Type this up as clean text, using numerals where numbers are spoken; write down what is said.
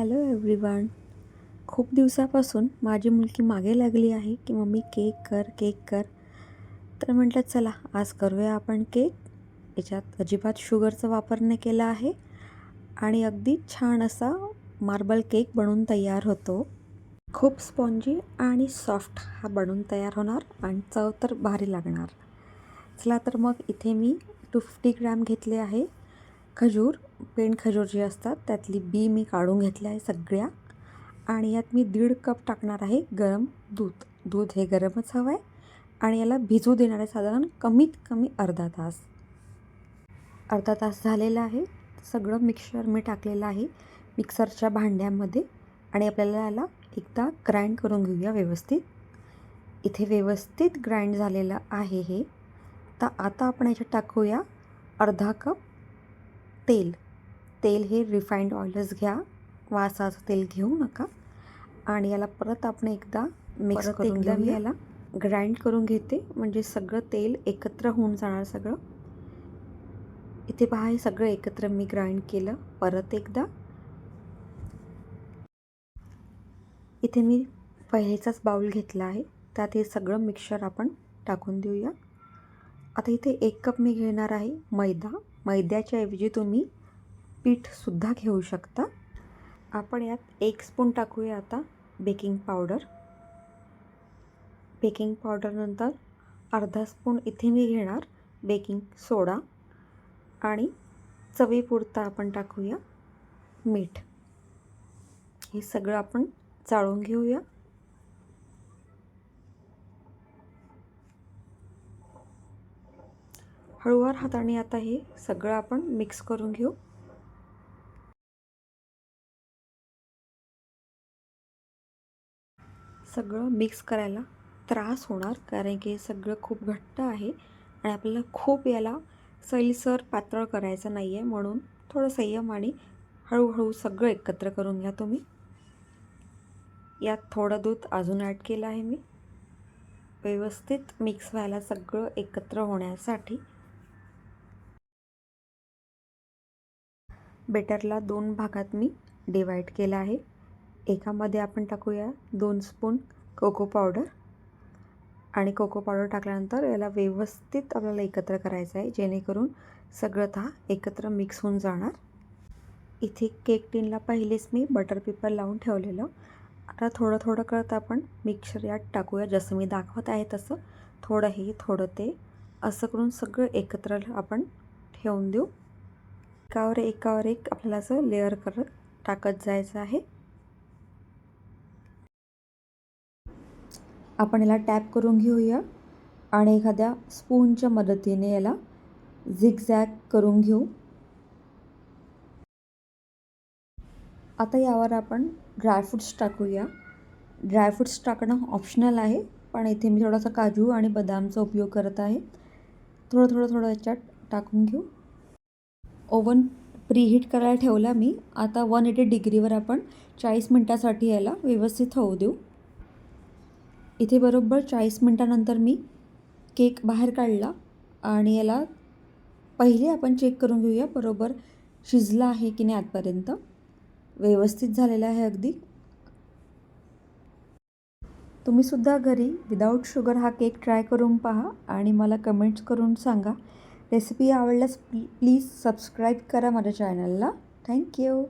Hello everyone. खूप दिवसापासून माझी मुलगी मागे लागली आहे की मम्मी केक कर. तर म्हटलं चला आज करूया आपण केक. याच्यात अजिबात शुगरचा वापर नाही केला आहे आणि अगदी छान असा मार्बल केक बनून तयार होतो. खूप स्पॉन्जी आणि सॉफ्ट हा बनून तयार होणार आणि चव तर भारी लागणार. चला तर मग इथे मी 250 ग्रॅम घेतले आहे खजूर. पेंड खजूर जे असतात त्यातली बी मी काढून घेतले आहे सगळ्या. आणि यात मी 1.5 कप टाकणार आहे गरम दूध हे गरमच हवं आहे आणि याला भिजू देणार आहे साधारण कमीत कमी अर्धा तास झालेला आहे. सगळं मिक्सचर मी टाकलेलं आहे मिक्सरच्या भांड्यामध्ये आणि आपल्याला याला एकदा ग्राइंड करून घेऊया व्यवस्थित. इथे व्यवस्थित ग्राइंड झालेलं आहे हे. तर आता आपण याच्यात टाकूया अर्धा कप तेल हे रिफाइंड ऑइलच घ्या, वासाचं तेल घेऊ नका. आणि याला परत आपण एकदा मिक्स करून घेऊया. याला ग्राइंड करून घेते म्हणजे सगळं तेल एकत्र होऊन जाणार सगळं. इथे पहा हे सगळं एकत्र मी ग्राइंड केलं. परत एकदा इथे मी पहिलेचाच बाउल घेतला आहे, त्यात हे सगळं मिक्सचर आपण टाकून देऊया. आता इथे 1 कप मी घेणार आहे मैद्याच्या ऐवजी तुम्ही पीठसुद्धा घेऊ शकता. आपण यात 1 स्पून टाकूया आता बेकिंग पावडर. नंतर अर्धा स्पून इथे मी घेणार बेकिंग सोडा आणि चवीपुरता आपण टाकूया मीठ. हे सगळं आपण चाळून घेऊया. हळूवार हाताने आता हे सगळं आपण मिक्स करून घेऊ. सगळं मिक्स करायला त्रास होणार कारण की हे सगळं खूप घट्ट आहे आणि आपल्याला खूप याला सैलसर पातळ करायचं नाही आहे, म्हणून थोडं संयम आणि हळूहळू सगळं एकत्र करून घ्या तुम्ही. यात थोडं दूध अजून ॲड केलं आहे मी व्यवस्थित मिक्स व्हायला सगळं एकत्र होण्यासाठी. बेटरला 2 भागात मी डिवाईड केलं आहे. एकामध्ये आपण टाकूया 2 स्पून कोको पावडर आणि कोको पावडर टाकल्यानंतर याला व्यवस्थित आपल्याला एकत्र करायचं आहे जेणेकरून सगळं एकत्र मिक्स होऊन जाणार. इथे केक टिनला पहिलेच मी बटर पेपर लावून ठेवलेलं. आता थोडं करत आपण मिक्सचर यात टाकूया. जसं मी दाखवत आहे तसं थोडं हे थोडं ते असं करून सगळं एकत्र आपण ठेवून देऊ. एकावर एक आपल्याला असं लेअर करत टाकत जायचं आहे. आपण याला टॅप करून घेऊया आणि एखाद्या स्पूनच्या मदतीने याला झिगझॅग करून घेऊ. आता यावर आपण ड्रायफ्रूट्स टाकूया. ड्रायफ्रूट्स टाकणं ऑप्शनल आहे, पण इथे मी थोडासा काजू आणि बदामचा उपयोग करत आहे. थोडं याच्यात टाकून घेऊ. ओव्हन प्रीहीट करायला ठेवला मी. आता 180 डिग्रीवर आपण 40 मिनटासाठी याला व्यवस्थित होऊ देऊ. इथे बरोबर 40 मिनटानंतर मी केक बाहेर काढला आणि याला पहिले आपण चेक करून घेऊया बरोबर शिजला आहे की नाही. आतपर्यंत व्यवस्थित झालेला आहे अगदी. तुम्हीसुद्धा घरी विदाऊट शुगर हा केक ट्राय करून पहा आणि मला कमेंट्स करून सांगा. रेसिपी आवडल्यास प्लीज सबस्क्राईब करा माझ्या चॅनलला. थँक्यू.